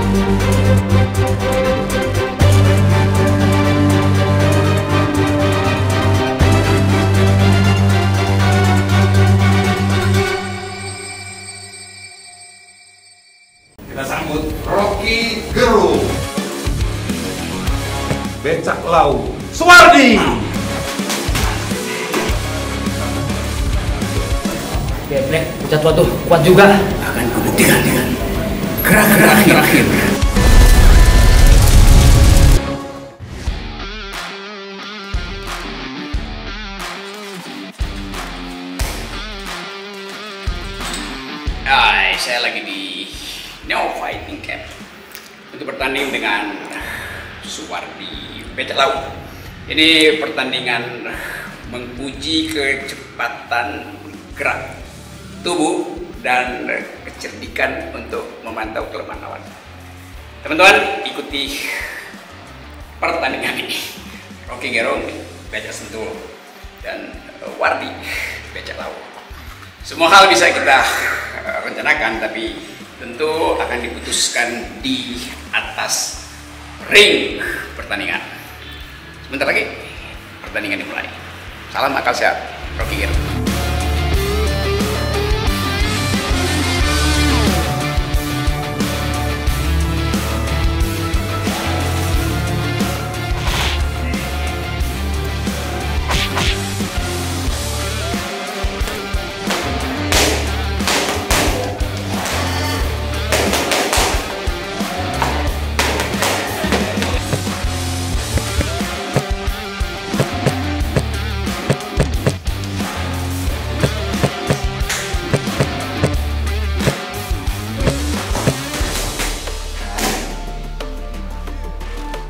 Kita sambut Rocky Gerung, Becak Lau Suwardi. Black, bocah tua tuh kuat juga. Akan kubuktikan dengan gerak-gerak akhir-akhir. Hai, saya lagi di Neo Fighting Camp untuk bertanding dengan Suwardi Becak Lau. Ini pertandingan menguji kecepatan gerak tubuh dan kecerdikan untuk memantau kelemahan lawan. Teman-teman, ikuti pertandingan ini. Rocky Gerung, Becak Sentul, dan Wardi Becak Lau. Semua hal bisa kita rencanakan, tapi tentu akan diputuskan di atas ring pertandingan. Sebentar lagi pertandingan dimulai. Salam akal sehat, Rocky Gerung.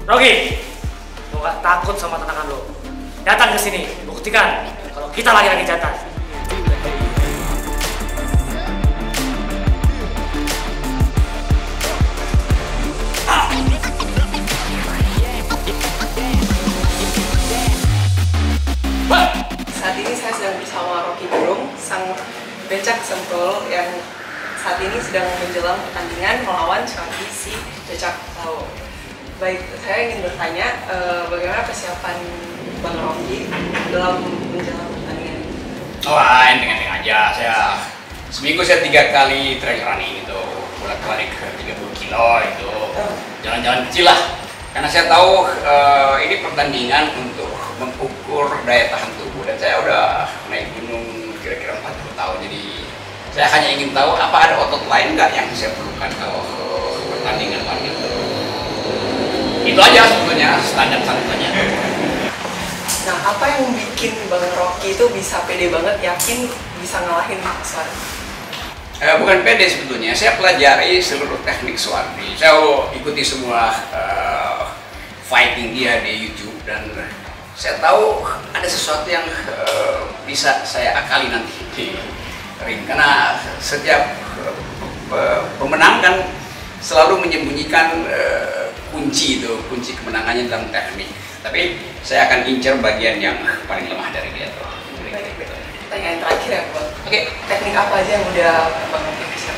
Rocky, lo gak takut sama tantangan lo? Datang ke sini, buktikan kalau kita lagi jantan. Saat ini saya sedang bersama Rocky Gerung, sang becak sentul yang saat ini sedang menjelang pertandingan melawan Suwardi si Becak Lau. Baik, saya ingin bertanya bagaimana persiapan Bang Rocky dalam menjelang pertandingan ini? Wah, enteng-enteng aja. Seminggu saya 3 kali trail running itu, bolak-balik 30 kilo itu, jalan-jalan kecil lah. Karena saya tahu ini pertandingan untuk mengukur daya tahan tubuh, dan saya udah naik gunung kira-kira 40 tahun, jadi saya hanya ingin tahu apa ada otot lain nggak yang saya perlukan kalau pertandingan lagi. Itu aja sebetulnya standar-standarnya. Nah, apa yang bikin Bang Rocky itu bisa pede banget, yakin bisa ngalahin Suwardi? Bukan pede sebetulnya, saya pelajari seluruh teknik Suwardi. Saya ikuti semua fighting dia di YouTube, dan saya tahu ada sesuatu yang bisa saya akali nanti di ring. Karena setiap pemenang kan selalu menyembunyikan kunci kemenangannya dalam teknik. Tapi saya akan incer bagian yang paling lemah dari dia tuh. Pertanyaan terakhir ya, Bang. Oke. Teknik apa aja yang udah Bang Rocky bisa?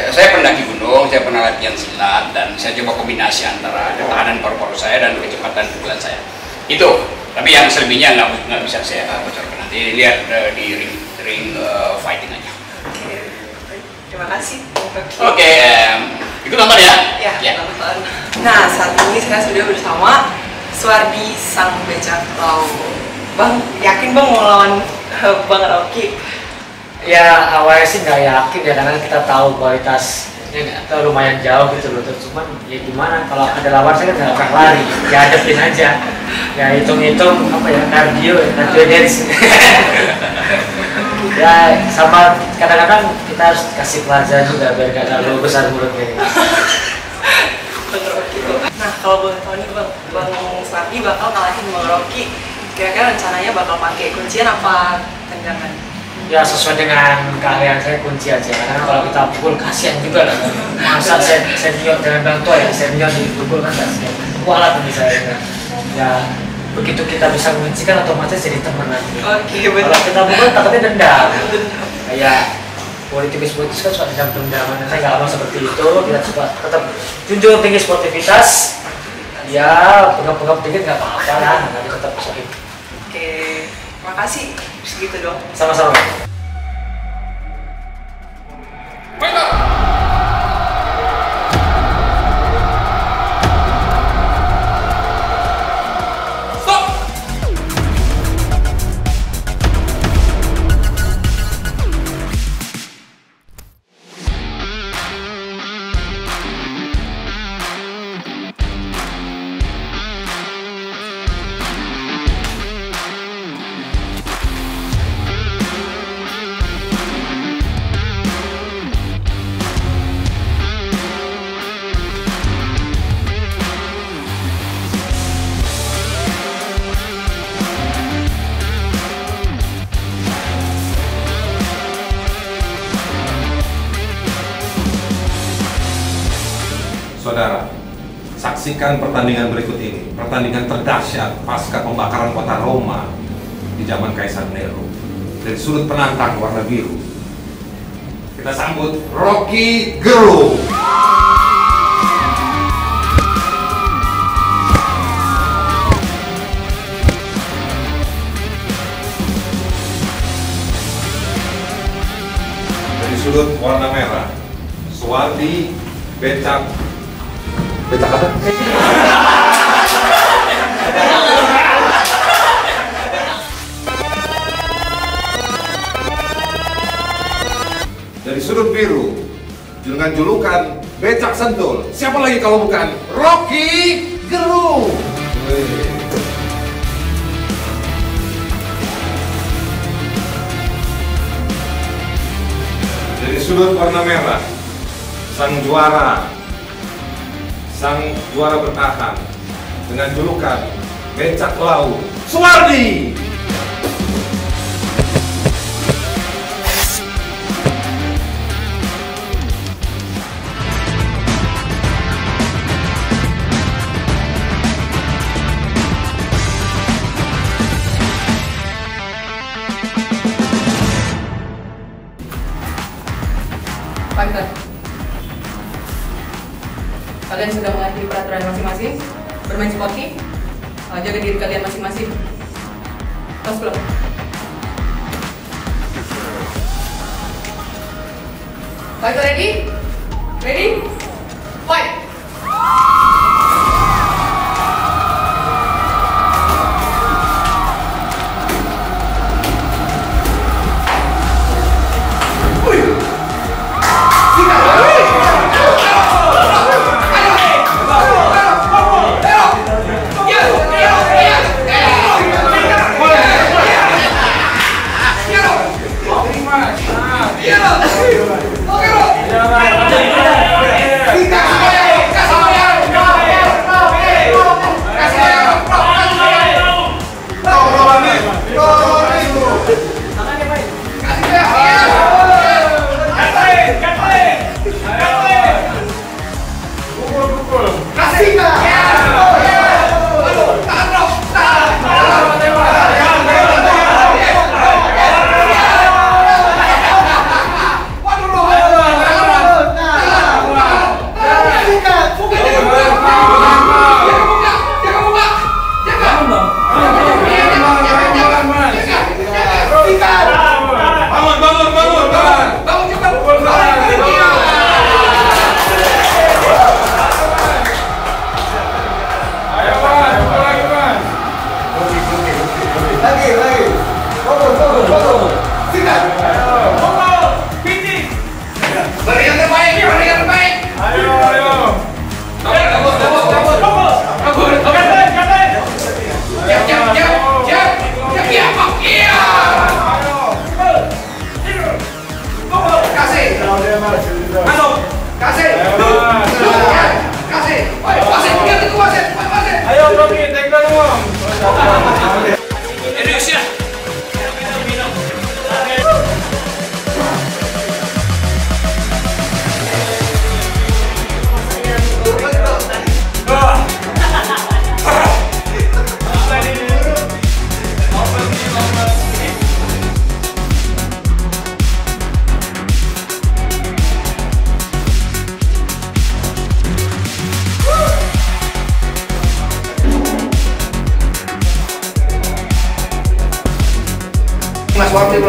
Saya pendaki gunung, saya pernah latihan silat, dan saya coba kombinasi antara ketahanan paru-paru saya dan kecepatan pukulan saya. Itu. Tapi yang selebihnya nggak bisa saya bocorkan. Nanti lihat di ring fighting aja. Terima kasih. Oke, ikut nonton ya? Ya. Nonton. Nah, saat ini saya sudah bersama Suwardi sang Becak Lau. Bang, yakin Bang mau lawan Bang Rocky? Ya awalnya sih nggak yakin ya, karena kita tahu kualitasnya lumayan jauh gitu loh. Cuman ya gimana, kalau ada lawan saya kan nggak pernah lari, ya hadapin aja. Ya hitung-hitung apa ya, cardio dance. Ya sama kadang-kadang kita harus kasih pelajaran juga biar gak terlalu besar mulutnya. Nah, kalau boleh tahu nih Bang Suwardi bakal kalahin Bang Rocky, kira-kira rencananya bakal pakai kuncian apa tendangan? Ya sesuai dengan keahlian saya, kunci aja. Karena kalau kita pukul kasihan juga lah. Masa senior dengan bang tua ya, senior dipukul kan kasihan. Kualat nih saya. Ya begitu kita bisa menguncikan otomatis jadi teman nanti. Oke, betul. Kalau kita pukul takutnya dendam. Ya politikus kan suka dendam-dendaman. Saya nggak mau seperti itu. Kita coba tetap junjung tinggi sportivitas. Ya, penggap-penggap dikit nggak apa-apa lah. Nanti tetap solid. Oke, makasih. Segitu dong. Sama-sama. Saudara, saksikan pertandingan berikut ini. Pertandingan terdahsyat pasca pembakaran kota Roma di zaman Kaisar Nero. Dari sudut penantang warna biru, kita sambut Rocky Gerung. Dari sudut warna merah, Suwardi Becak apa? Dari sudut biru dengan julukan Becak Sentul, siapa lagi kalau bukan Rocky Gerung. Dari sudut warna merah, sang juara bertahan dengan julukan Becak Laut, Suwardi. Fighter, kalian sudah mengerti peraturan masing-masing, bermain sporty, jaga diri kalian masing-masing. Pas belum? Fighter ready? Ready? Fight!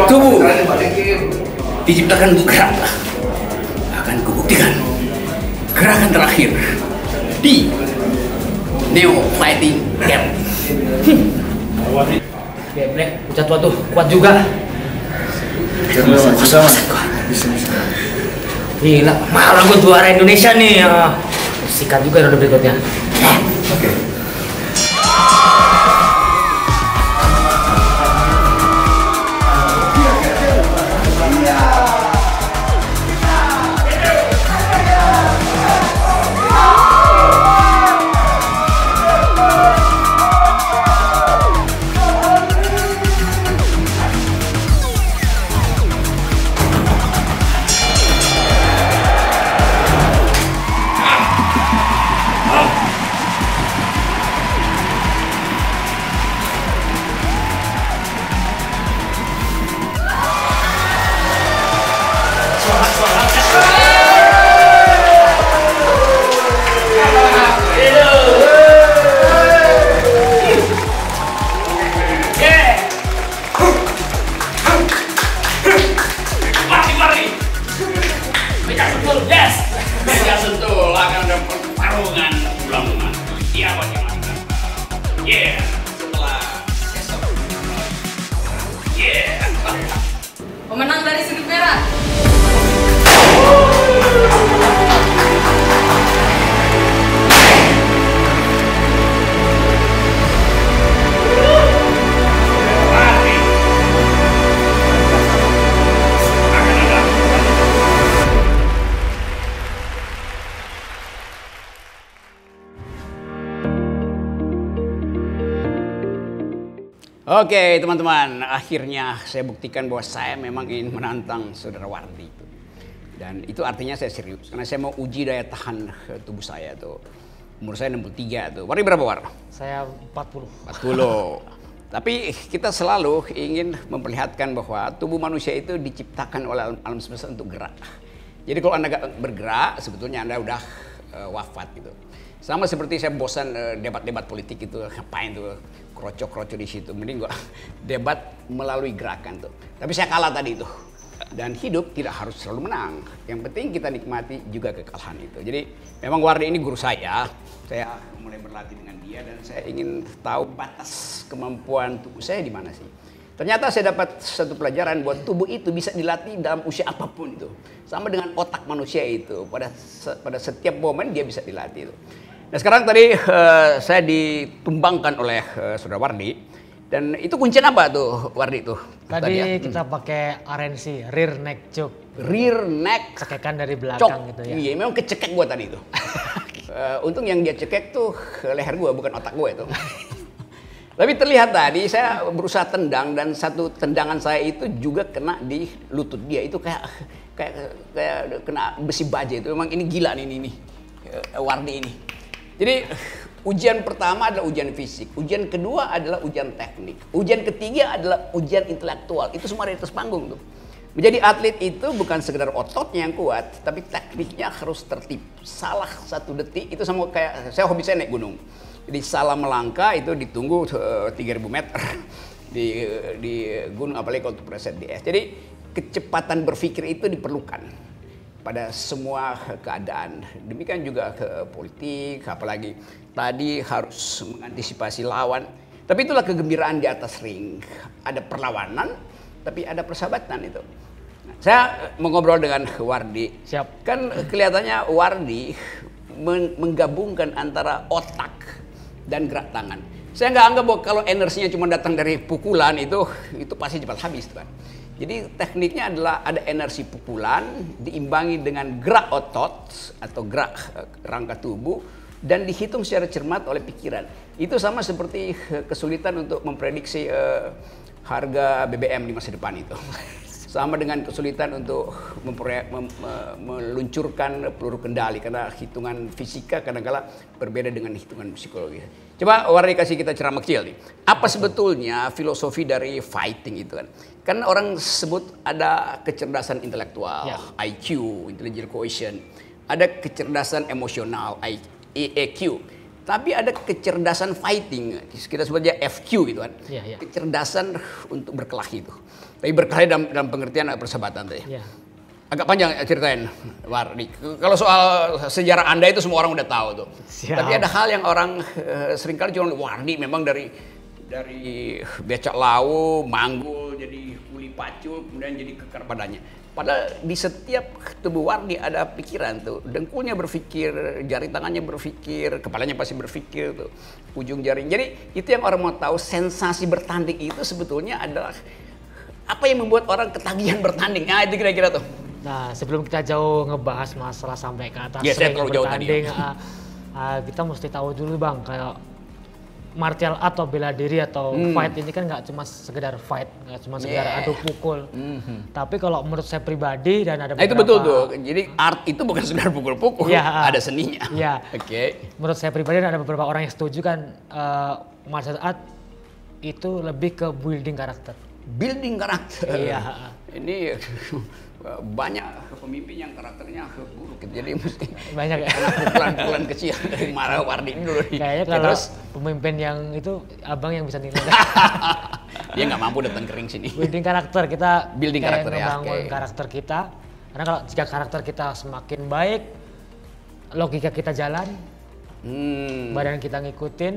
Tubuh diciptakan untuk gerak. Akan kubuktikan gerakan terakhir di Neo Fighting Camp. Black, udah tua tuh, kuat juga. Gila, malah gue juara Indonesia nih. Sikat juga ronde berikutnya. Oke. Meja sentuh akan ada pertarungan ulang-ulang. Siapa yang akan? Yeah. Setelah esok. Yeah. Pemenang dari sudut merah. Oke teman-teman, akhirnya saya buktikan bahwa saya memang ingin menantang Saudara Wardi. Dan itu artinya saya serius, karena saya mau uji daya tahan tubuh saya tuh. Umur saya 63 tuh. Wardi berapa War? Saya 40. 40. Tapi kita selalu ingin memperlihatkan bahwa tubuh manusia itu diciptakan oleh alam semesta untuk gerak. Jadi kalau Anda gak bergerak, sebetulnya Anda udah wafat gitu. Sama seperti saya bosan debat-debat politik itu, ngapain tuh kroco-kroco di situ. Mending gua debat melalui gerakan tuh. Tapi saya kalah tadi itu. Dan hidup tidak harus selalu menang. Yang penting kita nikmati juga kekalahan itu. Jadi memang Wardi ini guru saya. Saya mulai berlatih dengan dia dan saya ingin tahu batas kemampuan tubuh saya di mana sih. Ternyata saya dapat satu pelajaran bahwa tubuh itu bisa dilatih dalam usia apapun itu. Sama dengan otak manusia itu. Pada setiap momen dia bisa dilatih itu. Nah sekarang tadi saya ditumbangkan oleh Saudara Wardi. Dan itu kuncian apa tuh Wardi tuh? Tadi kita pakai RNC, rear neck choke. Rear neck cekekan dari belakang gitu ya. Iya, memang kecekek gua tadi itu. Untung yang dia cekek tuh leher gua bukan otak gua itu. Tapi terlihat tadi saya berusaha tendang dan satu tendangan saya itu juga kena di lutut dia. Itu kayak kena besi baja itu. Memang ini gila nih ini Wardi ini. Jadi ujian pertama adalah ujian fisik, ujian kedua adalah ujian teknik, ujian ketiga adalah ujian intelektual. Itu semua ada di atas panggung tuh. Menjadi atlet itu bukan sekedar ototnya yang kuat, tapi tekniknya harus tertib. Salah satu detik itu sama kayak saya hobi saya naik gunung. Jadi salah melangkah itu ditunggu 3000 meter di gunung, apalagi kalau untuk preset di es. Jadi kecepatan berpikir itu diperlukan pada semua keadaan. Demikian juga ke politik, apalagi tadi harus mengantisipasi lawan. Tapi itulah kegembiraan di atas ring. Ada perlawanan, tapi ada persahabatan itu. Nah, saya mau ngobrol dengan Wardi. Siap. Kan kelihatannya Wardi menggabungkan antara otak dan gerak tangan. Saya nggak anggap bahwa kalau energinya cuma datang dari pukulan itu pasti cepat habis, kan. Jadi tekniknya adalah ada energi pukulan diimbangi dengan gerak otot atau gerak rangka tubuh dan dihitung secara cermat oleh pikiran. Itu sama seperti kesulitan untuk memprediksi harga BBM di masa depan itu. Sama dengan kesulitan untuk meluncurkan peluru kendali karena hitungan fisika kadang-kala berbeda dengan hitungan psikologi. Coba Wardi kasih kita ceramah kecil nih. Apa sebetulnya filosofi dari fighting itu kan? Kan orang sebut ada kecerdasan intelektual, ya. IQ, intelligence quotient, ada kecerdasan emosional, EQ. Tapi ada kecerdasan fighting, kita sebutnya FQ gitu kan. Iya. Kecerdasan untuk berkelahi itu. Tapi berkelahi dalam pengertian persahabatan tuh ya. Iya. Agak panjang ceritain, Wardi. Kalau soal sejarah Anda itu semua orang udah tahu tuh. Siap. Tapi ada hal yang orang seringkali cuma Wardi memang dari becak lau, manggul, jadi kuli pacu, kemudian jadi kekar badannya. Padahal di setiap tubuh Wardi ada pikiran tuh. Dengkulnya berpikir, jari tangannya berpikir, kepalanya pasti berpikir tuh. Ujung jari. Jadi itu yang orang mau tahu, sensasi bertanding itu sebetulnya adalah apa yang membuat orang ketagihan bertanding. Nah itu kira-kira tuh. Nah, sebelum kita jauh ngebahas masalah sampai ke atas Ya, saya ring terlalu jauh tadi, bertanding, kita mesti tahu dulu Bang, kayak martial art atau bela diri atau fight ini kan nggak cuma sekedar fight, nggak cuma sekedar adu pukul. Tapi kalau menurut saya pribadi dan ada Nah itu betul tuh. Jadi art itu bukan sekedar pukul-pukul, Ya. ada seninya. Ya. Oke. Menurut saya pribadi dan ada beberapa orang yang setuju kan martial art itu lebih ke building karakter. Building karakter. Iya. Ini banyak pemimpin yang karakternya buruk gitu. Jadi mesti Banyak ya. pukulan-pukulan kecil dari Marah Wardi dulu nih. Kayaknya Ya, kalau terus pemimpin yang itu abang yang bisa nilai. dia nggak mampu datang kering sini. Building karakter kita Building kayak karakter ya, ngebangun oke. karakter kita. Karena kalau jika karakter kita semakin baik, logika kita jalan, badan kita ngikutin,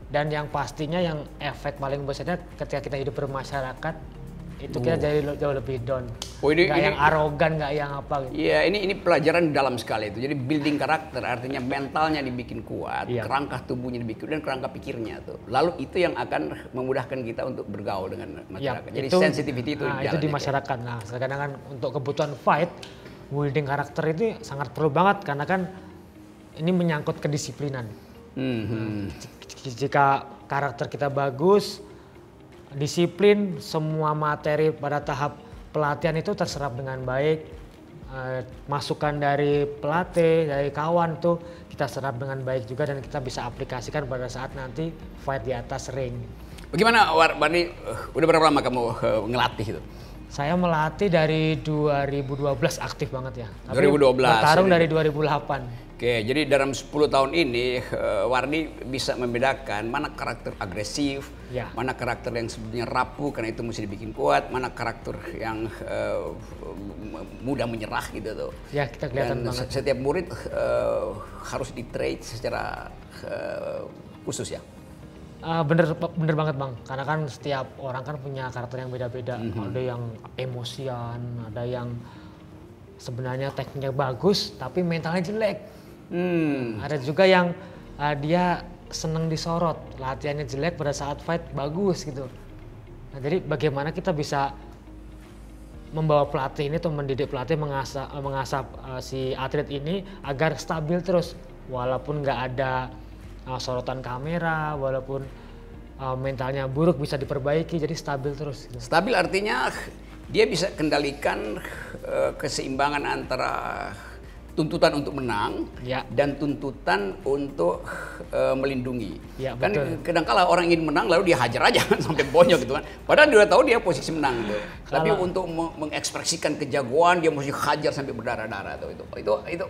dan yang pastinya yang efek paling besarnya ketika kita hidup bermasyarakat itu kita jadi jauh lebih down. Oh, ini- nggak ini- yang arogan, nggak yang apa gitu. Iya, ini pelajaran dalam sekali itu. Jadi building karakter artinya mentalnya dibikin kuat, Iya. kerangka tubuhnya dibikin dan kerangka pikirnya tuh. Lalu itu yang akan memudahkan kita untuk bergaul dengan masyarakat. Jadi sensitivity itu nah, itu jalan di ya. masyarakat. Nah, sekarang kan untuk kebutuhan fight, building karakter itu sangat perlu banget karena kan ini menyangkut kedisiplinan. Jika karakter kita bagus, disiplin, semua materi pada tahap pelatihan itu terserap dengan baik. Masukan dari pelatih, dari kawan tuh kita serap dengan baik juga dan kita bisa aplikasikan pada saat nanti fight di atas ring. Bagaimana Wardi, udah berapa lama kamu ngelatih itu? Saya melatih dari 2012 aktif banget ya. Tapi 2012, bertarung ini. dari 2008. Oke, jadi dalam 10 tahun ini Wardi bisa membedakan mana karakter agresif, Ya. mana karakter yang sebenarnya rapuh karena itu mesti dibikin kuat, mana karakter yang mudah menyerah gitu tuh. Ya, kita kelihatan Dan banget. setiap murid harus di-trade secara khusus ya. Bener banget Bang, karena kan setiap orang kan punya karakter yang beda-beda. Ada yang emosian, ada yang sebenarnya tekniknya bagus tapi mentalnya jelek. Ada juga yang dia seneng disorot, latihannya jelek pada saat fight bagus gitu. Nah, jadi bagaimana kita bisa membawa pelatih ini atau mendidik pelatih mengasah si atlet ini agar stabil terus walaupun nggak ada sorotan kamera, walaupun mentalnya buruk bisa diperbaiki jadi stabil terus gitu. Stabil artinya dia bisa kendalikan keseimbangan antara tuntutan untuk menang Ya. dan tuntutan untuk melindungi. Ya, Kan betul. kadang-kala orang ingin menang lalu dia hajar aja sampai bonyok gitu kan. Padahal dia udah tahu dia posisi menang tuh. Tapi untuk mengekspresikan kejagoan dia mesti hajar sampai berdarah-darah tuh itu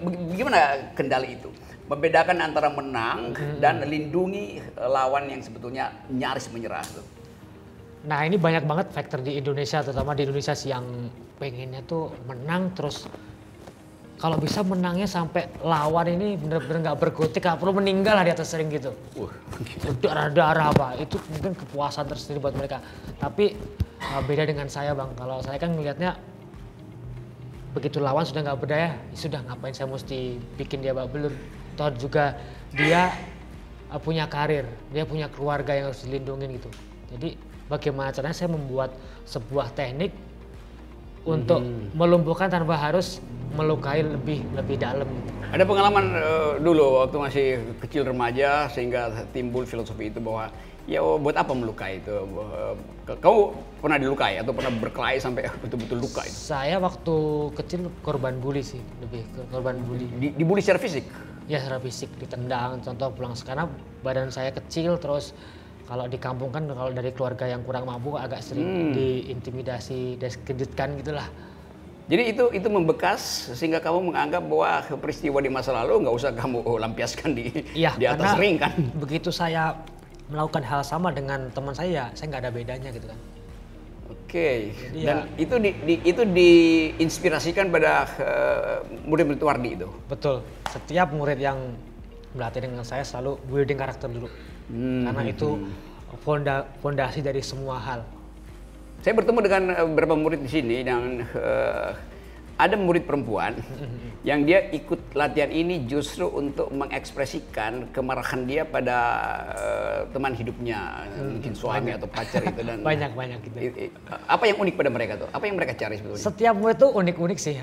bagaimana kendali itu? Membedakan antara menang dan lindungi lawan yang sebetulnya nyaris menyerah tuh. Nah ini banyak banget faktor di Indonesia, terutama di Indonesia sih yang pengennya tuh menang terus kalau bisa menangnya sampai lawan ini bener-bener nggak berkutik, nggak perlu meninggal lah di atas ring gitu. Berdarah-darah apa, itu mungkin kepuasan tersendiri buat mereka. Tapi beda dengan saya Bang, kalau saya kan melihatnya begitu lawan sudah nggak berdaya, ya sudah ngapain saya mesti bikin dia babak belur. Toh juga dia punya karir, dia punya keluarga yang harus dilindungi gitu. Jadi bagaimana caranya saya membuat sebuah teknik untuk melumpuhkan tanpa harus melukai lebih dalam. Ada pengalaman dulu waktu masih kecil remaja sehingga timbul filosofi itu bahwa ya buat apa melukai itu? Kamu pernah dilukai atau pernah berkelahi sampai betul-betul luka itu? Saya waktu kecil korban bully sih, lebih ke korban bully. Dibully secara fisik? Ya secara fisik, ditendang, contoh pulang karena badan saya kecil, terus kalau di kampung kan kalau dari keluarga yang kurang mampu agak sering diintimidasi, diskreditkan gitulah. Jadi itu membekas sehingga kamu menganggap bahwa peristiwa di masa lalu nggak usah kamu lampiaskan di atas ring kan? Begitu saya melakukan hal sama dengan teman saya nggak ada bedanya gitu kan. Oke. Dan itu diinspirasikan pada murid-murid Wardi itu. Betul. Setiap murid yang berlatih dengan saya selalu building karakter dulu. Karena itu fondasi dari semua hal. Saya bertemu dengan beberapa murid di sini dan ada murid perempuan yang dia ikut latihan ini justru untuk mengekspresikan kemarahan dia pada teman hidupnya, mungkin suami atau pacar itu dan banyak gitu. Apa yang unik pada mereka tuh? Apa yang mereka cari sebetulnya? Setiap murid tuh unik-unik sih.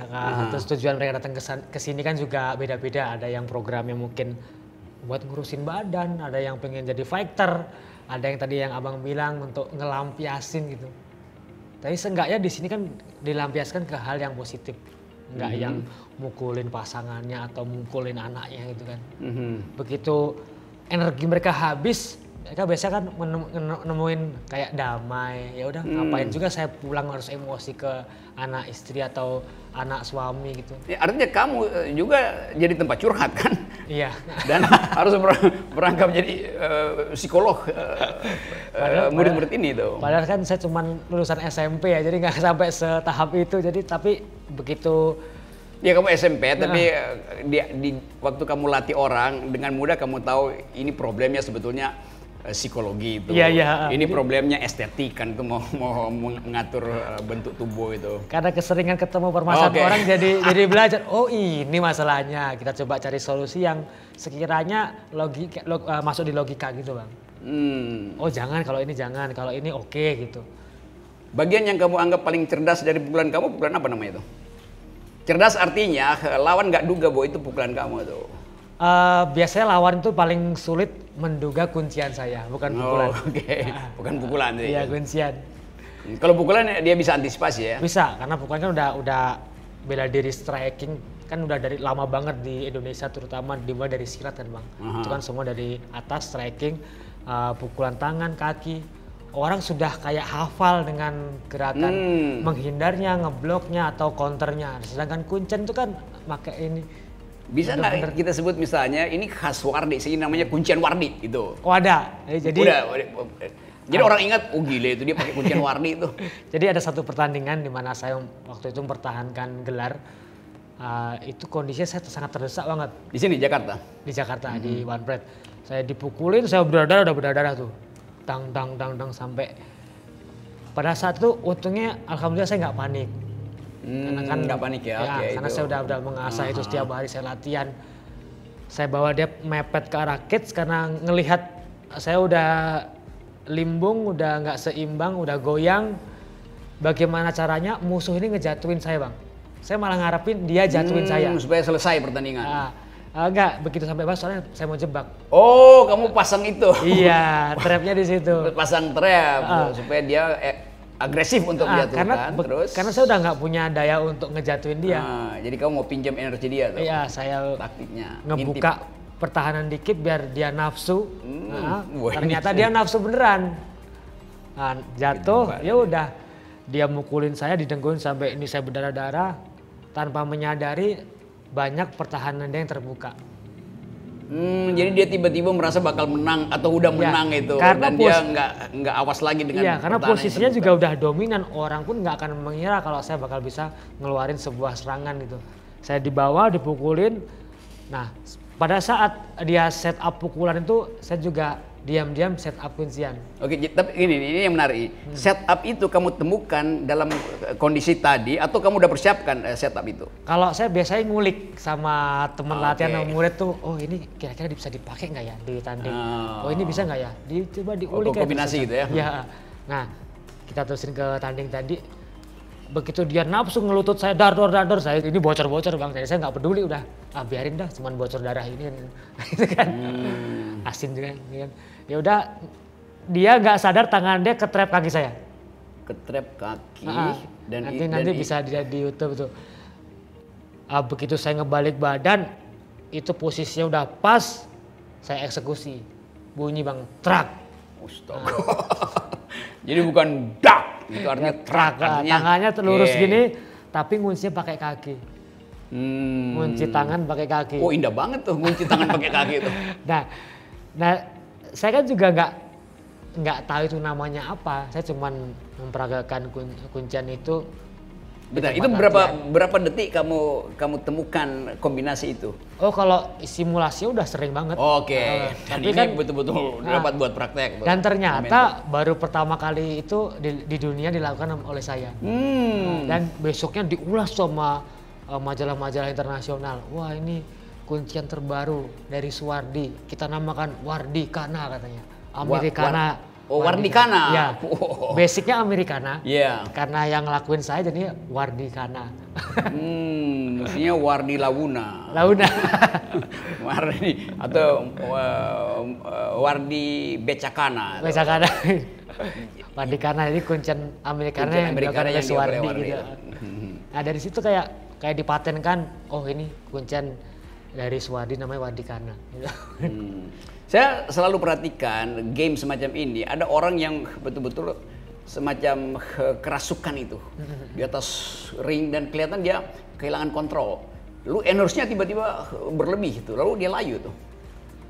Terus tujuan mereka datang ke sini kan juga beda-beda. Ada yang programnya mungkin buat ngurusin badan, ada yang pengen jadi fighter, ada yang tadi yang abang bilang untuk ngelampiasin gitu. Tapi seenggaknya di sini kan dilampiaskan ke hal yang positif, nggak yang mukulin pasangannya atau mukulin anaknya gitu kan. Begitu energi mereka habis, mereka biasanya kan nemuin kayak damai. Ya udah ngapain juga saya pulang harus emosi ke anak istri atau anak suami gitu. Ya, artinya kamu juga jadi tempat curhat kan? Iya. Dan harus berangkap jadi psikolog murid-murid ini tuh. Padahal kan saya cuma lulusan SMP ya, jadi nggak sampai setahap itu. Jadi tapi begitu. Ya kamu SMP, tapi di waktu kamu latih orang dengan mudah kamu tahu ini problemnya sebetulnya psikologi itu. Iya. Ini problemnya estetik kan, itu mau mengatur bentuk tubuh itu. Karena keseringan ketemu permasalahan orang jadi belajar. Oh ini masalahnya. Kita coba cari solusi yang sekiranya masuk di logika gitu bang. Oh jangan, kalau ini oke gitu. Bagian yang kamu anggap paling cerdas dari pukulan kamu, pukulan apa namanya itu? Cerdas artinya lawan nggak duga bahwa itu pukulan kamu tuh. Biasanya lawan itu paling sulit menduga kuncian saya, bukan pukulan. Bukan pukulan. Iya, kuncian. Kalau pukulan dia bisa antisipasi ya? Bisa, karena pukulan kan udah bela diri striking kan udah dari lama banget di Indonesia, terutama dimulai dari silat kan bang. Itu kan semua dari atas striking, pukulan tangan, kaki. Orang sudah kayak hafal dengan gerakan menghindarnya, ngebloknya atau counternya. Sedangkan kuncen itu kan pakai ini. Bisa nggak kita sebut misalnya ini khas Wardi, sih namanya kuncian Wardi itu. Oh ada. Jadi orang ingat, oh gile itu dia pakai kuncian Wardi itu. Jadi ada satu pertandingan di mana saya waktu itu mempertahankan gelar. Itu kondisinya saya sangat terdesak banget. Di sini Jakarta. Di Jakarta di One Pride. Saya dipukulin, saya berdarah tuh. Dang sampai pada saat itu untungnya alhamdulillah saya nggak panik. Karena kan nggak panik ya. Karena saya udah mengasah itu setiap hari saya latihan. Saya bawa dia mepet ke arah cage karena ngelihat saya udah limbung, udah nggak seimbang, udah goyang. Bagaimana caranya musuh ini ngejatuhin saya bang? Saya malah ngarepin dia jatuhin saya. Supaya selesai pertandingan. Enggak, begitu sampai bawah soalnya saya mau jebak. Oh, kamu pasang itu? Iya, trapnya di situ. Pasang trap supaya dia agresif untuk menjatuhkan. Karena saya udah nggak punya daya untuk ngejatuhin dia. Jadi kamu mau pinjam energi dia tuh? Iya, saya taktiknya ngebuka pertahanan dikit biar dia nafsu. Ternyata dia nafsu beneran. Jatuh, ya udah dia mukulin saya, didengkulin sampai ini saya berdarah-darah tanpa menyadari. Banyak pertahanan dia yang terbuka. Jadi dia tiba-tiba merasa bakal menang atau udah menang itu, dan dia nggak awas lagi dengan. Iya, karena posisinya juga udah dominan, orang pun nggak akan mengira kalau saya bakal bisa ngeluarin sebuah serangan gitu. Saya dibawa, dipukulin. Nah, pada saat dia set up pukulan itu, saya juga diam-diam set up kuncian. Oke, tapi ini yang menarik. Set up itu kamu temukan dalam kondisi tadi atau kamu udah persiapkan set up itu? Kalau saya biasanya ngulik sama teman latihan sama murid tuh, oh ini kira-kira bisa dipakai nggak ya di tanding? Oh ini bisa nggak ya? Coba diulik ya. Kombinasi gitu ya? Iya. Nah, kita terusin ke tanding tadi. Begitu dia nafsu ngelutut saya dar, saya ini bocor bang, jadi saya nggak peduli udah, biarin dah, cuman bocor darah ini gitu kan, asin juga, kan. Ya udah, dia nggak sadar tangan dia ke trap kaki saya, ke trap kaki, dan nanti bisa dilihat di YouTube tuh, begitu saya ngebalik badan, itu posisinya udah pas, saya eksekusi, bunyi bang, trak, jadi bukan dak. Itu artinya tangannya lurus gini, tapi nguncinya pakai kaki. Hmm. Ngunci tangan pakai kaki. Oh indah banget tuh ngunci tangan pakai kaki itu. Nah, saya kan juga nggak tahu itu namanya apa. Saya cuman memperagakan kuncian itu. Bentar, di itu tempat latihan. berapa detik kamu temukan kombinasi itu? Oh kalau simulasinya udah sering banget. Oke. Dan tapi ini kan betul-betul dapat buat praktek. dan ternyata baru pertama kali itu di dunia dilakukan oleh saya. Dan besoknya diulas sama majalah-majalah internasional. Wah ini kuncian terbaru dari Suwardi. Kita namakan Wardikana katanya. Americana. Wardikana. Ya. Oh. Basicnya Americana. Iya. Karena yang ngelakuin saya jadi Wardikana. Mestinya Wardi Lawuna. Launa. Wardi atau Wardi Becakana. Becakana. Wardikana ini kuncian Americana Kuncian yang Americana dilakukan oleh yang Suwardi dilakukan oleh gitu. Wardi. Nah dari situ kayak dipatenkan, oh ini kuncian dari Suwardi namanya Wardikana. Saya selalu perhatikan game semacam ini, ada orang yang betul-betul semacam kerasukan itu di atas ring dan kelihatan dia kehilangan kontrol. Lalu energinya tiba-tiba berlebih itu, lalu dia layu tuh.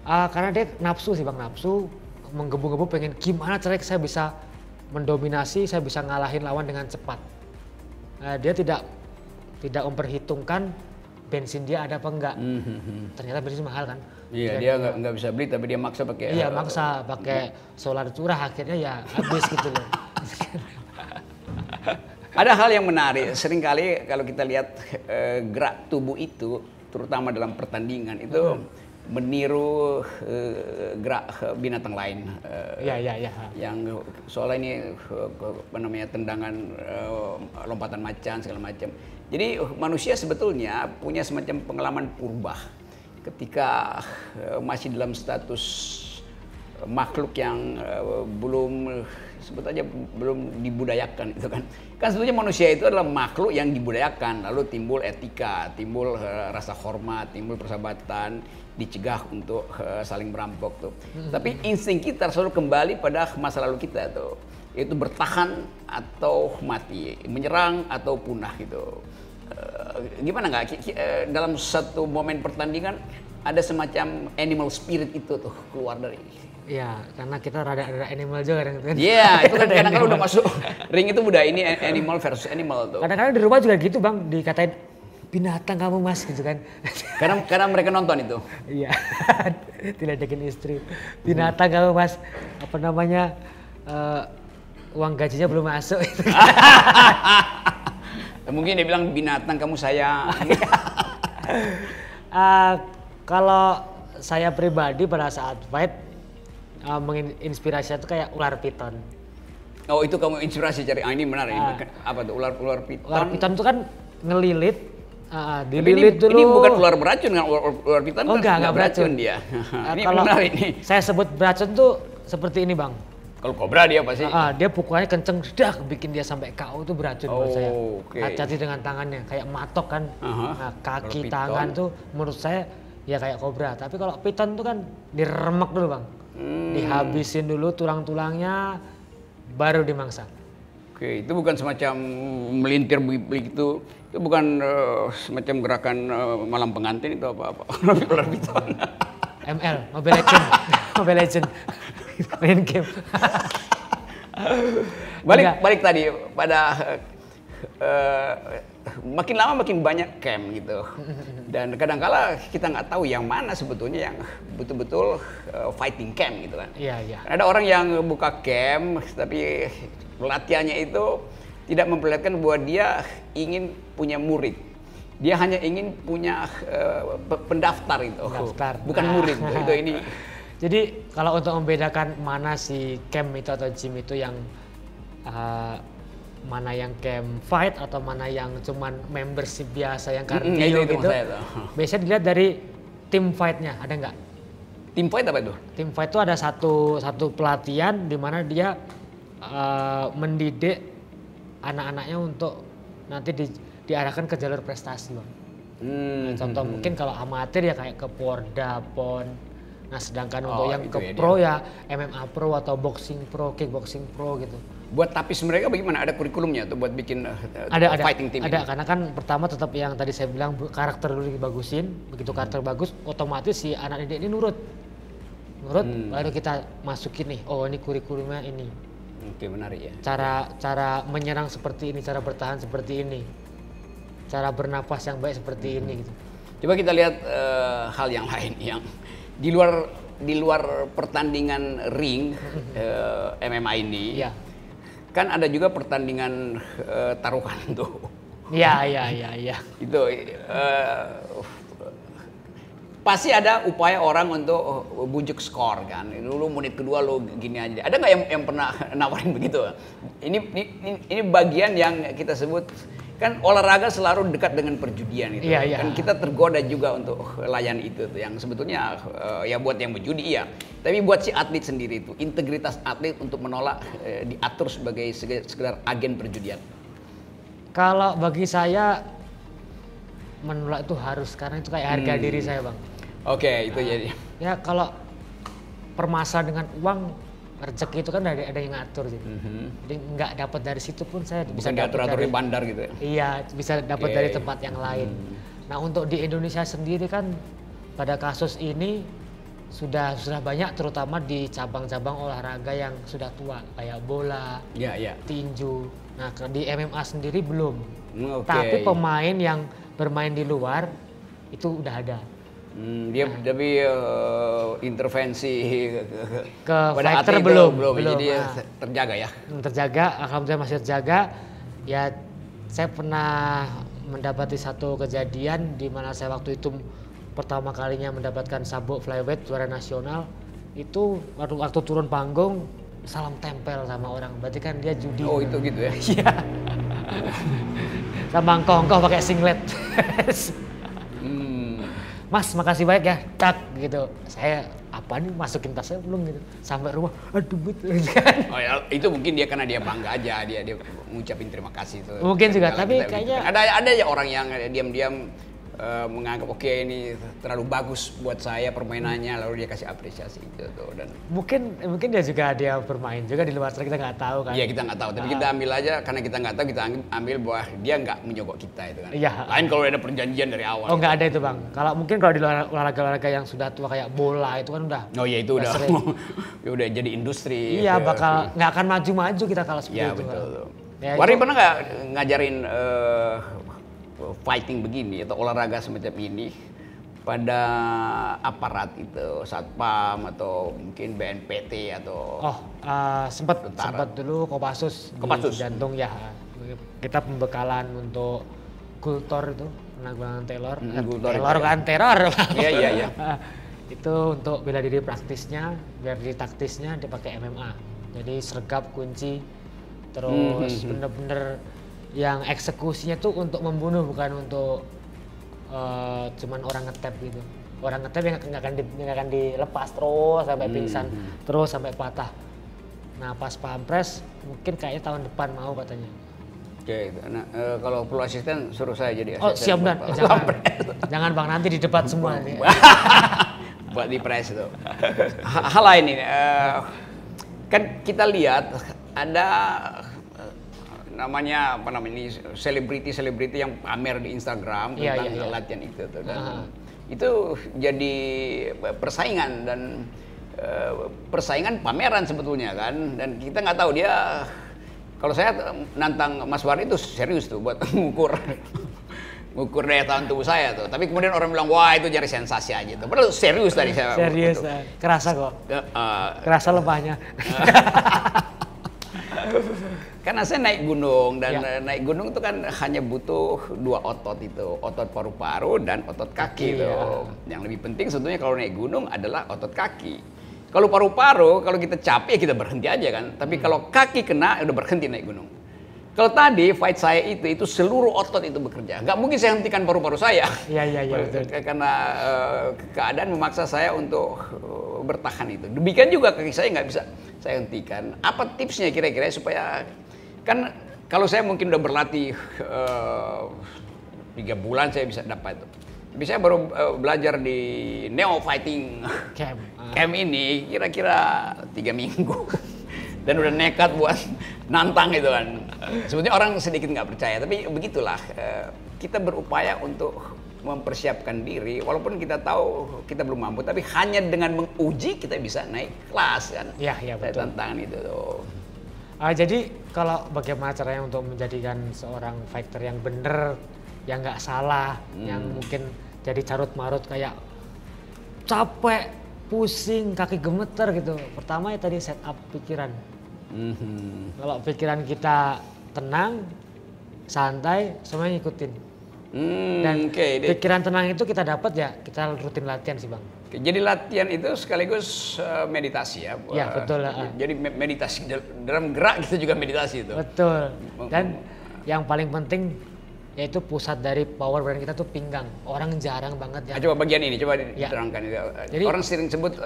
Karena dia nafsu sih bang, nafsu menggebu-gebu pengen gimana caranya saya bisa mendominasi, saya bisa ngalahin lawan dengan cepat. Dia tidak memperhitungkan bensin dia ada apa enggak. Ternyata bensin mahal kan. Iya, dia nggak bisa beli tapi dia maksa pakai. Iya, maksa pakai solar curah, akhirnya ya habis gitu loh. Ada hal yang menarik, seringkali kalau kita lihat gerak tubuh itu, terutama dalam pertandingan itu meniru gerak binatang lain. Iya. Yang soalnya ini apa namanya tendangan, lompatan macan segala macam. Jadi manusia sebetulnya punya semacam pengalaman purba ketika masih dalam status makhluk yang belum sebut aja belum dibudayakan itu kan. Kan sebetulnya manusia itu adalah makhluk yang dibudayakan, lalu timbul etika, timbul rasa hormat, timbul persahabatan, dicegah untuk saling merampok tuh. Tapi insting kita selalu kembali pada masa lalu kita tuh, yaitu bertahan atau mati, menyerang atau punah gitu. Gimana nggak dalam satu momen pertandingan ada semacam animal spirit itu tuh keluar dari. Iya, karena kita rada animal juga kan. Iya, itu kan kadang-kadang udah masuk ring itu udah ini animal versus animal tuh. Kadang-kadang di rumah juga gitu bang, dikatain binatang kamu mas gitu kan. Karena mereka nonton itu. Iya, diledekin istri. Binatang kamu mas, apa namanya, uang gajinya belum masuk. Mungkin dia bilang binatang kamu sayang. Kalau saya pribadi pada saat fight, menginspirasi itu kayak ular piton. Oh itu kamu inspirasi cari, ini menarik. Apa tuh ular piton? Ular piton itu kan ngelilit, ini, dililit dulu. Ini bukan ular beracun kan, ular piton oh, kan enggak beracun dia. Ini kalau menarik nih. Saya sebut beracun tuh seperti ini bang. Kalau kobra dia pasti. Dia pukulannya kenceng, dak bikin dia sampai KO tuh beracun menurut saya. Okay. Hati-hati dengan tangannya, kayak matok kan. Nah, kaki Kalau tangan tuh menurut saya ya kayak kobra. Tapi kalau piton tuh kan diremek dulu bang, dihabisin dulu tulang-tulangnya, baru dimangsa. Oke, itu bukan semacam melintir begitu. Itu bukan semacam gerakan malam pengantin itu apa-apa. Ular piton. ML, Mobile Legend, Mobile Legend, main game. Balik tadi pada makin lama makin banyak camp gitu. Dan kadang-kala kita nggak tahu yang mana sebetulnya yang betul-betul fighting camp gitu kan. Iya. Ada orang yang buka camp tapi latihannya itu tidak memperlihatkan bahwa dia ingin punya murid. Dia hanya ingin punya pendaftar itu, bukan murid. Itu ini. Jadi kalau untuk membedakan mana si camp itu atau gym itu yang mana yang camp fight atau mana yang cuman membership biasa yang cardio gitu, biasanya dilihat dari tim fightnya, ada nggak? Tim fight apa itu? Tim fight itu ada satu pelatihan di mana dia mendidik anak-anaknya untuk nanti diarahkan ke jalur prestasi bang. Contoh mungkin kalau amatir ya kayak ke Porda, PON. Nah sedangkan untuk yang ke pro ya MMA pro atau boxing pro, kickboxing pro gitu. Buat tapis mereka bagaimana? Ada kurikulumnya tuh buat bikin Ada fighting team ada ini? karena kan pertama tetap yang tadi saya bilang karakter dulu dibagusin, begitu karakter bagus otomatis si anak didik ini nurut baru kita masukin nih, oh ini kurikulumnya ini, Oke, menarik ya. cara menyerang seperti ini, cara bertahan seperti ini, cara bernapas yang baik seperti ini gitu. Coba kita lihat hal yang lain yang di luar pertandingan ring MMA ini. Iya. Kan ada juga pertandingan taruhan tuh. Iya. Itu pasti ada upaya orang untuk bujuk skor kan. Dulu menit kedua lo gini aja. Ada nggak yang pernah nawarin begitu? Ini bagian yang kita sebut kan olahraga selalu dekat dengan perjudian itu. Iya. Kan kita tergoda juga untuk layan itu tuh, yang sebetulnya ya buat yang berjudi iya. Tapi buat si atlet sendiri itu integritas atlet untuk menolak diatur sebagai sekedar agen perjudian. Kalau bagi saya menolak itu harus, karena itu kayak harga diri saya, Bang. Oke, itu jadi. Ya kalau permasalahan dengan uang, rezeki itu kan ada yang ngatur gitu. Jadi nggak dapat dari situ pun saya bisa Bukan diatur-atur di bandar gitu ya. Iya, bisa dapat Oke. dari tempat yang lain. Nah, untuk di Indonesia sendiri kan pada kasus ini sudah banyak, terutama di cabang-cabang olahraga yang sudah tua kayak bola, Iya. tinju. Nah, di MMA sendiri belum. Oke. Tapi pemain yang bermain di luar itu udah ada. Dia tapi intervensi Ke pada fighter atlet itu belum. jadi Nah. terjaga ya. Terjaga, alhamdulillah masih terjaga. Ya, saya pernah mendapati satu kejadian di mana saya waktu itu pertama kalinya mendapatkan sabuk flyweight juara nasional. Itu waktu turun panggung salam tempel sama orang, berarti kan dia judi. Oh itu gitu ya. Iya. Sama engkau pakai singlet. Mas, makasih banyak ya, tak gitu. Saya apa nih, masukin tas saya belum gitu. Sampai rumah, aduh gitu kan. Oh ya, itu mungkin dia karena dia bangga aja, dia ngucapin terima kasih itu. Mungkin juga, Kalau tapi kita kayaknya- gitu. ada ya orang yang diam-diam menganggap oke ini terlalu bagus buat saya permainannya, lalu dia kasih apresiasi gitu tuh. Dan Mungkin dia juga dia bermain juga di luar sana, kita nggak tahu kan. iya kita nggak tahu, tapi kita ambil aja karena kita nggak tahu, kita ambil bahwa dia nggak menyogok kita itu kan. Iya. Lain kalau ada perjanjian dari awal. Oh, nggak ada itu, Bang. Kalau mungkin kalau di olahraga yang sudah tua kayak bola itu kan udah. Oh iya itu udah sering. udah jadi industri. Iya, Ya, bakal nggak akan maju-maju kita kalau seperti ya itu. betul. Ya, Wari itu- pernah nggak ngajarin fighting begini atau olahraga semacam ini pada aparat itu, satpam atau mungkin BNPT atau sempat Tentara. dulu Kopassus Kopassus. di Jantung ya. Kita pembekalan untuk kultor itu, penanggulangan teror. Kultor Teror itu ya. kan teror. Iya. Itu untuk bela diri praktisnya, biar di taktisnya dipakai MMA. Jadi sergap, kunci, terus bener-bener yang eksekusinya tuh untuk membunuh, bukan untuk cuman orang ngetap gitu. Orang ngetap yang nggak akan dilepas terus sampai pingsan, terus sampai patah. Nah pas pampres mungkin kayaknya tahun depan mau katanya. Oke, nah, kalau perlu asisten suruh saya jadi asisten. Oh siap Dan, jangan Bang, nanti di debat semua nanti. Buat di press itu. Hal lain ini, kan kita lihat ada namanya apa namanya ini selebriti yang pamer di Instagram Iya, tentang iya. latihan itu tuh. Dan itu jadi persaingan dan persaingan pameran sebetulnya kan, dan kita nggak tahu dia. Kalau saya nantang Mas Wari itu serius tuh buat ngukur daya tahan tubuh saya tuh. Tapi kemudian orang bilang wah itu jadi sensasi aja tuh. Padahal serius tadi saya. Serius, kerasa kok. Kerasa lemahnya. Karena saya naik gunung dan naik gunung itu kan hanya butuh dua otot itu, otot paru-paru dan otot kaki itu. Yang lebih penting sebetulnya kalau naik gunung adalah otot kaki. Kalau paru-paru, kalau kita capek kita berhenti aja kan. Tapi kalau kaki kena udah berhenti naik gunung. Kalau tadi fight saya itu seluruh otot itu bekerja. Nggak mungkin saya hentikan paru-paru saya. Iya betul. Karena keadaan memaksa saya untuk bertahan itu. Demikian juga kaki saya nggak bisa saya hentikan. Apa tipsnya kira-kira supaya, kan kalau saya mungkin udah berlatih 3 bulan saya bisa dapat itu. Tapi saya baru belajar di Neo Fighting Camp. Camp ini kira-kira 3 minggu. dan udah nekat buat nantang itu kan. Sebetulnya orang sedikit nggak percaya, tapi begitulah kita berupaya untuk mempersiapkan diri, walaupun kita tahu kita belum mampu, tapi hanya dengan menguji kita bisa naik kelas kan. Iya betul. Tantangan itu tuh. Jadi kalau bagaimana caranya untuk menjadikan seorang fighter yang bener, yang nggak salah, yang mungkin jadi carut marut kayak capek, pusing, kaki gemeter gitu. Pertama ya tadi set up pikiran. Kalau pikiran kita tenang, santai, semuanya ngikutin. Dan pikiran tenang itu kita dapat ya kita rutin latihan sih Bang. Jadi latihan itu sekaligus meditasi ya. Ya betul. Jadi meditasi dalam gerak kita juga meditasi itu. Betul. Dan yang paling penting yaitu pusat dari power brand kita tuh pinggang. Orang jarang banget ya. Coba bagian ini coba diterangkan. Jadi orang sering sebut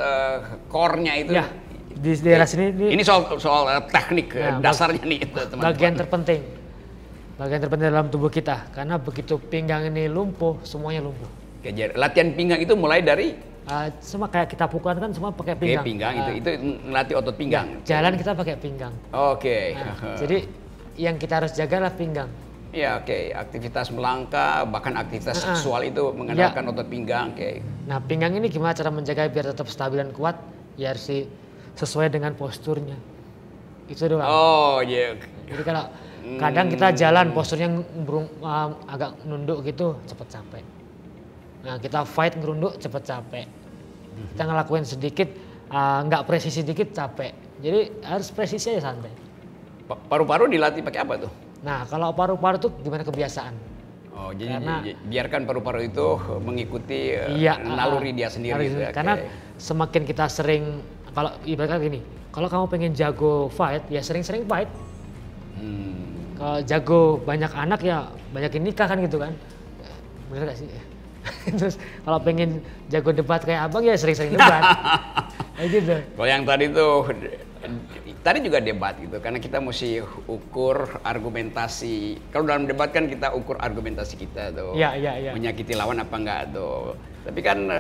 core-nya itu. Ya, di daerah sini. Ini soal teknik dasarnya nih teman-teman. Bagian terpenting. Bagian terpenting dalam tubuh kita, karena begitu pinggang ini lumpuh, semuanya lumpuh. Latihan pinggang itu mulai dari semua kayak kita pukulan kan semua pakai pinggang. Pinggang itu melatih otot pinggang. Jalan kita pakai pinggang. Oke. Jadi yang kita harus jaga lah pinggang. Ya aktivitas melangkah, bahkan aktivitas seksual itu mengandalkan otot pinggang. Nah pinggang ini gimana cara menjaga biar tetap stabil dan kuat? Ya harus sesuai dengan posturnya. Itu doang. Oh iya. Jadi kalau kadang kita jalan posturnya agak nunduk gitu cepet capek. Nah kita fight ngerunduk cepet capek. Kita ngelakuin sedikit nggak presisi dikit capek. Jadi harus presisi aja santai. Paru-paru dilatih pakai apa tuh? Nah kalau paru-paru tuh gimana kebiasaan. Oh jadi biarkan paru-paru itu mengikuti naluri dia sendiri. Karena semakin kita sering, kalau ibaratnya gini, kalau kamu pengen jago fight ya sering-sering fight. Kalau jago banyak anak ya banyakin nikah kan gitu kan. Bener gak sih? Terus kalau pengen jago debat kayak abang ya sering-sering debat. Kayak gitu. Kalau yang tadi juga debat gitu, karena kita mesti ukur argumentasi. Kalau dalam debat kan kita ukur argumentasi kita tuh. Iya. Menyakiti lawan apa enggak tuh. Tapi kan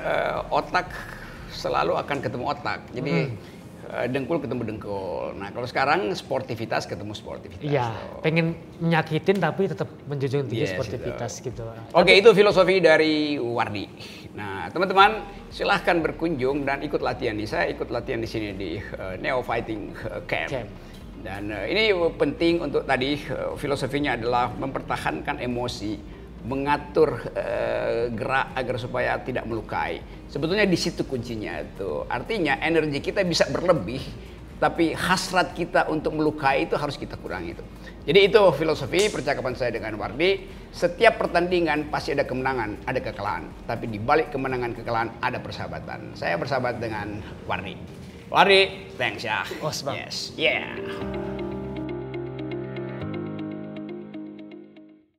otak selalu akan ketemu otak. Jadi dengkul ketemu dengkul. Nah kalau sekarang sportivitas ketemu sportivitas. Iya, pengen menyakitin tapi tetap menjunjung tinggi sportivitas gitu. Oke, itu filosofi dari Wardi. Nah teman-teman silahkan berkunjung dan ikut latihan nih. Saya ikut latihan di sini di Neo Fighting Camp. Dan ini penting untuk tadi filosofinya adalah mempertahankan emosi, mengatur gerak agar supaya tidak melukai. Sebetulnya di situ kuncinya itu. Artinya energi kita bisa berlebih, tapi hasrat kita untuk melukai itu harus kita kurangi itu. Jadi itu filosofi percakapan saya dengan Wardi. Setiap pertandingan pasti ada kemenangan, ada kekalahan. Tapi di balik kemenangan kekalahan ada persahabatan. Saya bersahabat dengan Wardi. Wardi, thanks ya. Bang. Yes, yeah.